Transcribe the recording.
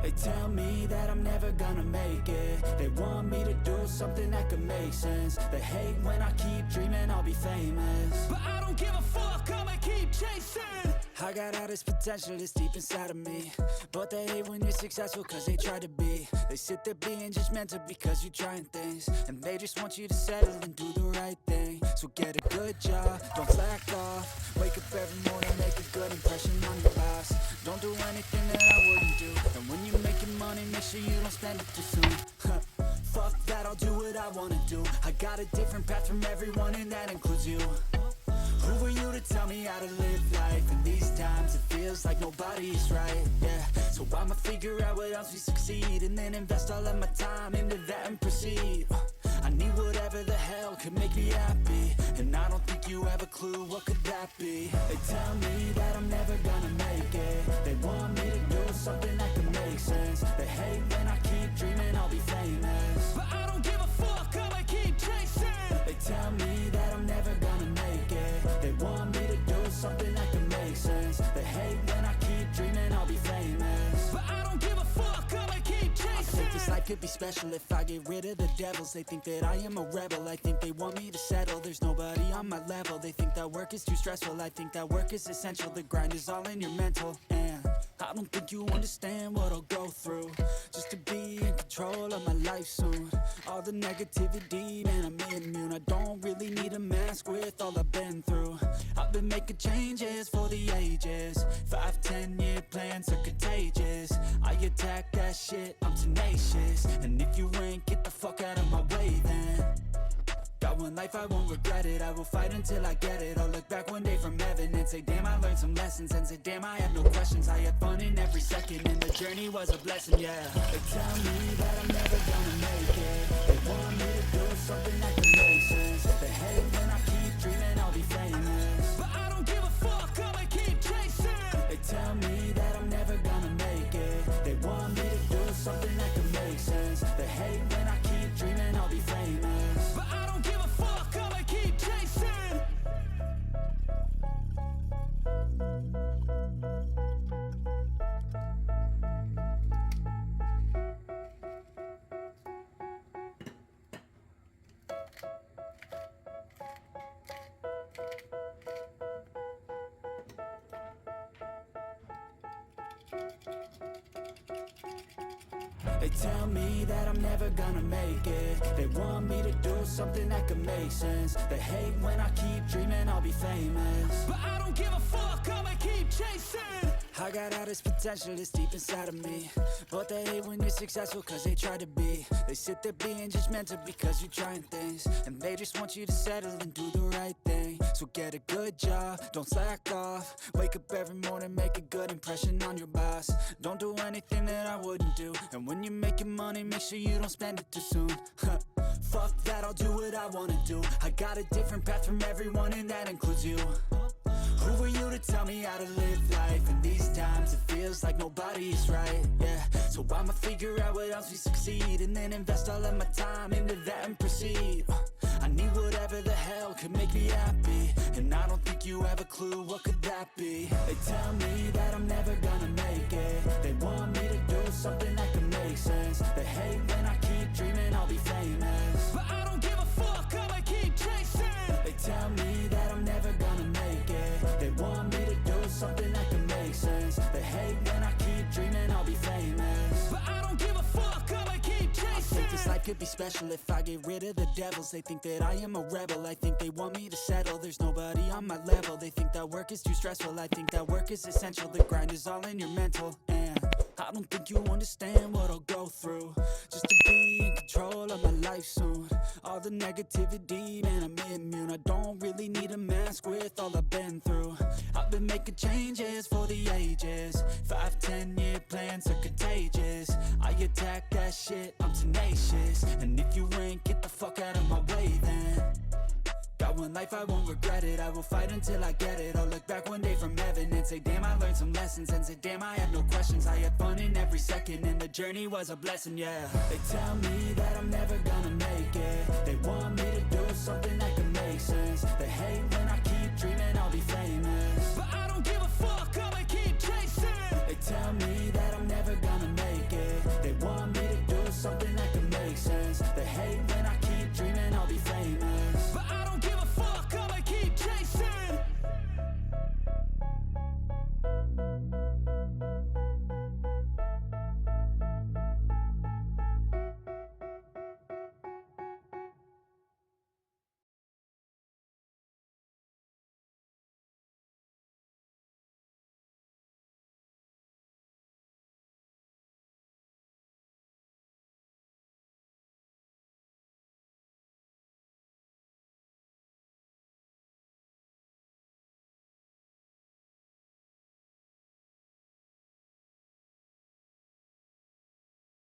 They tell me that I'm never gonna make it. They want me to do something that could make sense. They hate when I keep dreaming I'll be famous, but I don't give a fuck, I'ma keep chasing. I got all this potential that's deep inside of me, but they hate when you're successful cause they try to be. They sit there being judgmental because you're trying things, and they just want you to settle and do the right thing. So get a good job, don't slack off. Wake up every morning, make a good impression on your boss. Don't do anything that I wouldn't do, and when you're making money, make sure you don't spend it too soon. Fuck that, I'll do what I wanna do. I got a different path from everyone and that includes you. Who are you to tell me how to live life? In these times it feels like nobody's right, yeah. So I'ma figure out what else we succeed, and then invest all of my time into that and proceed. I need whatever the hell could make me happy, and I don't think you have a clue what could that be. They tell me that I'm never gonna make it. They want me to do something that could make sense. They hate when I keep dreaming I'll be famous, but I don't give a fuck, I'ma keep chasing. They tell me that I'm never gonna make it. They want me to do something that could make sense. They hate when I keep dreaming I'll be famous, but I don't give a fuck, I'ma keep chasing. I think this life could be special if I get rid of the devils. They think that I am a rebel, I think they want me to settle. There's nobody on my level. They think that work is too stressful, I think that work is essential. The grind is all in your mental, and I don't think you understand what I'll go through just to be in control of my life soon. All the negativity, man, I'm immune. I don't really need a mask with all I've been through. I've been making changes for the ages. 5-10 year plans are contagious. I attack that shit, I'm tenacious. And if you ain't, get the fuck out of my way then. Got one life, I won't regret it. I will fight until I get it. I'll look back one day from heaven and say, damn, I learned some lessons. And say, damn, I have no questions. I had fun in every second, and the journey was a blessing, yeah. They tell me that I'm never gonna make it. They want me to do something that can make sense. They hate when I keep dreaming I'll be famous, but I don't give a fuck, I'ma keep chasing. They tell me that I'm never gonna make it. They want me to do something that can make sense. They hate when I keep dreaming I'll be famous, but I don't give a fuck, I'ma keep chasing. They tell me that I'm never gonna make it. They want me to do something that could make sense. They hate when I keep dreaming I'll be famous, but I don't give a fuck, I'ma keep chasing. I got all this potential that's deep inside of me, but they hate when you're successful cause they try to be. They sit there being judgmental because you're trying things, and they just want you to settle and do the right thing. So get a good job, don't slack off. Wake up every morning, make a good impression on your boss. Don't do anything that I wouldn't do, and when you're making money, make sure you don't spend it too soon. Fuck that, I'll do what I wanna do. I got a different path from everyone and that includes you. Who are you to tell me how to live life? In these times it feels like nobody's right, yeah. So I'ma figure out what else we succeed, and then invest all of my time into that and proceed. I need whatever the hell could make me happy, and I don't think you have a clue what could that be. They tell me that I'm never gonna make it. They want me to do something that can make sense. They hate when I keep dreaming I'll be famous, but I don't give a fuck, I'ma keep chasing. They tell me that I'm never gonna make it. They want me to do something that can make sense. They hate when I keep dreaming I'll be famous, but I don't give a fuck, I'ma keep chasing. I think this life could be special if I get rid of the devils. They think that I am a rebel, I think they want me to settle. There's nobody on my level. They think that work is too stressful, I think that work is essential. The grind is all in your mental, and I don't think you understand what I'll go through just to be in control of my life soon. All the negativity, man, I'm immune. I don't really need a mask with all I've been through. I've been making changes for the ages. 5-10 year plans are contagious. I attack that shit, I'm tenacious. And if you ain't, get the fuck out of my way then. Got one life, I won't regret it. I will fight until I get it. I'll look back one day from heaven and say, damn, I learned some lessons. And say, damn, I had no questions. I had fun in every second, and the journey was a blessing, yeah. They tell me that I'm never gonna make